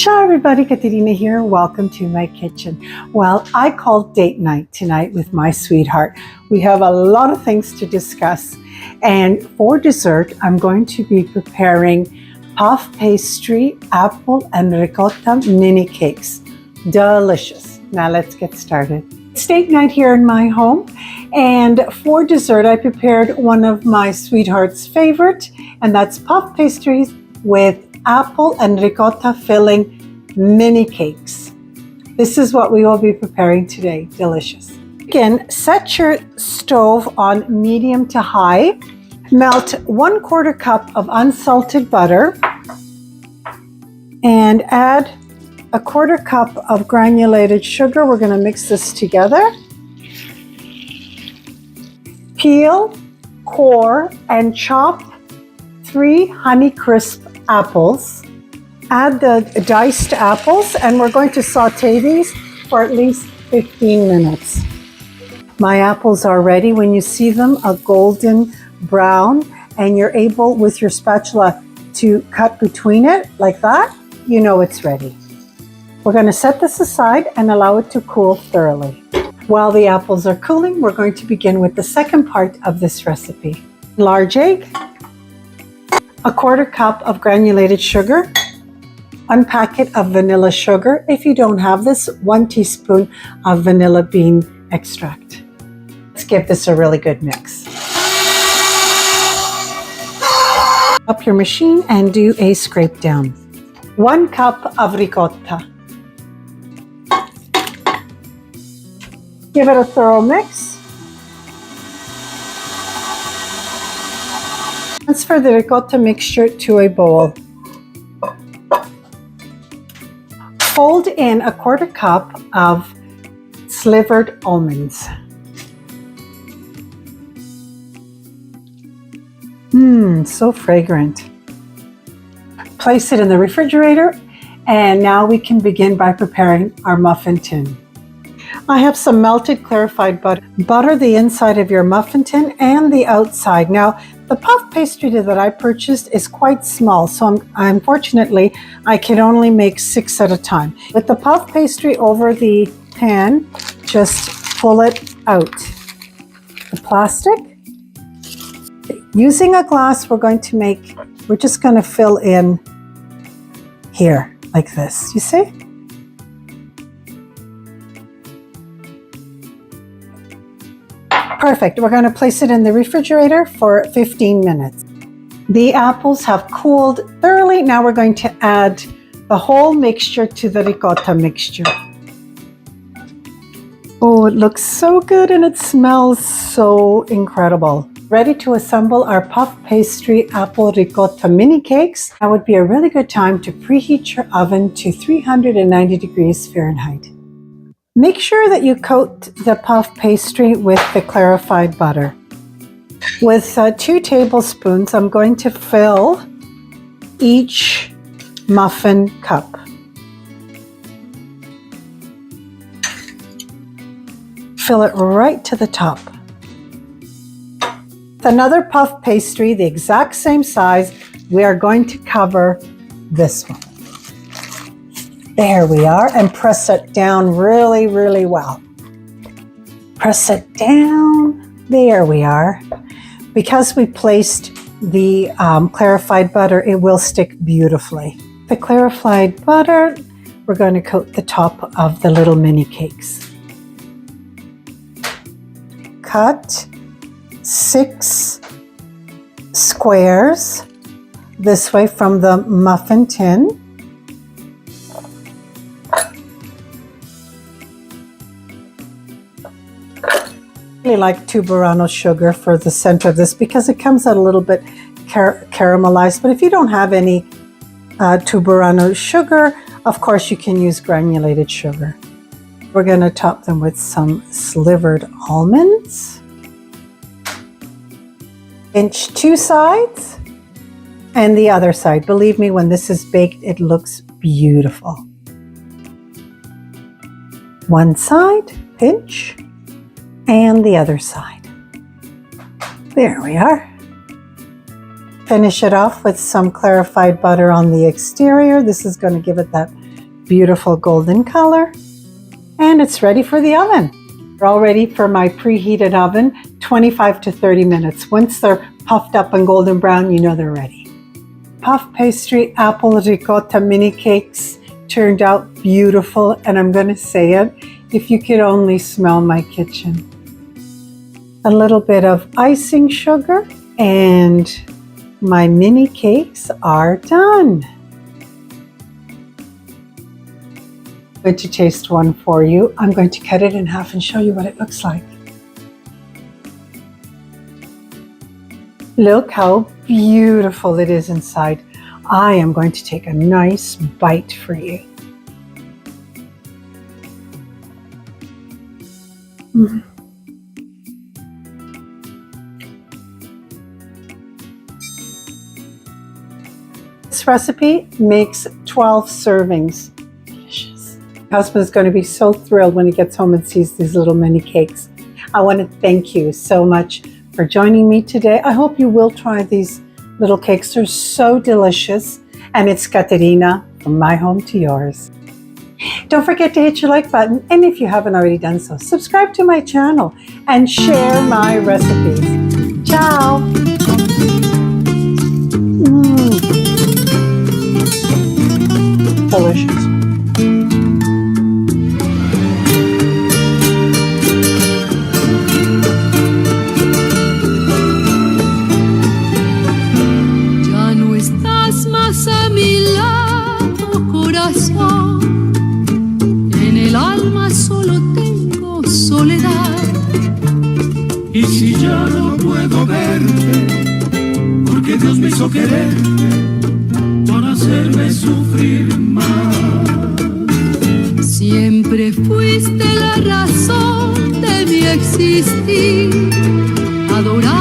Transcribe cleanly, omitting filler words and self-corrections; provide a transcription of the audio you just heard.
Ciao everybody, Katerina here. Welcome to my kitchen. Well, I called date night tonight with my sweetheart. We have a lot of things to discuss. And for dessert, I'm going to be preparing puff pastry, apple and ricotta mini cakes. Delicious. Now let's get started. It's date night here in my home. And for dessert, I prepared one of my sweetheart's favorite, and that's puff pastries with apple and ricotta filling mini cakes. This is what we will be preparing today. Delicious. Again, set your stove on medium to high. Melt 1/4 cup of unsalted butter and add 1/4 cup of granulated sugar. We're going to mix this together. Peel, core, and chop 3 Honeycrisp apples. Add the diced apples, and we're going to saute these for at least 15 minutes. My apples are ready. When you see them a golden brown and you're able with your spatula to cut between it like that, you know it's ready. We're going to set this aside and allow it to cool thoroughly. While the apples are cooling, we're going to begin with the second part of this recipe. Large egg, 1/4 cup of granulated sugar, 1 packet of vanilla sugar. If you don't have this, 1 teaspoon of vanilla bean extract. Let's give this a really good mix. Up your machine and do a scrape down. 1 cup of ricotta. Give it a thorough mix. Transfer the ricotta mixture to a bowl. Fold in 1/4 cup of slivered almonds. So fragrant. Place it in the refrigerator, and now we can begin by preparing our muffin tin. I have some melted clarified butter. Butter the inside of your muffin tin and the outside. Now, the puff pastry that I purchased is quite small, so unfortunately, I can only make 6 at a time. With the puff pastry over the pan, just pull it out. The plastic. Using a glass, we're just going to fill in here, like this. You see? Perfect. We're going to place it in the refrigerator for 15 minutes. The apples have cooled thoroughly. Now we're going to add the whole mixture to the ricotta mixture. Oh, it looks so good and it smells so incredible. Ready to assemble our puff pastry apple ricotta mini cakes. That would be a really good time to preheat your oven to 390 degrees Fahrenheit. Make sure that you coat the puff pastry with the clarified butter. With 2 tablespoons, I'm going to fill each muffin cup. Fill it right to the top. With another puff pastry, the exact same size, we are going to cover this one. There we are, and press it down really, really well. Press it down. There we are. Because we placed the clarified butter, it will stick beautifully. The clarified butter, we're going to coat the top of the little mini cakes. Cut 6 squares this way from the muffin tin. I really like tuberano sugar for the center of this because it comes out a little bit caramelized. But if you don't have any tuberano sugar, of course you can use granulated sugar. We're going to top them with some slivered almonds. Pinch 2 sides and the other side. Believe me, when this is baked, it looks beautiful. 1 side, pinch, and the other side. There we are. Finish it off with some clarified butter on the exterior. This is going to give it that beautiful golden color. And it's ready for the oven. They're all ready for my preheated oven, 25 to 30 minutes. Once they're puffed up and golden brown, you know they're ready. Puff pastry apple ricotta mini cakes turned out beautiful, and I'm going to say it, if you could only smell my kitchen. A little bit of icing sugar, and my mini cakes are done. I'm going to taste one for you. I'm going to cut it in half and show you what it looks like. Look how beautiful it is inside. I am going to take a nice bite for you. This recipe makes 12 servings. Delicious. My husband's going to be so thrilled when he gets home and sees these little mini cakes. I want to thank you so much for joining me today. I hope you will try these little cakes. They're so delicious. And it's Caterina, from my home to yours. Don't forget to hit your like button. And if you haven't already done so, subscribe to my channel and share my recipes. Ciao. Delicious. A mi lado, corazón, en el alma solo tengo soledad. Y si ya no puedo verte, porque Dios me hizo quererte para hacerme sufrir más. Siempre fuiste la razón de mi existir, adorar.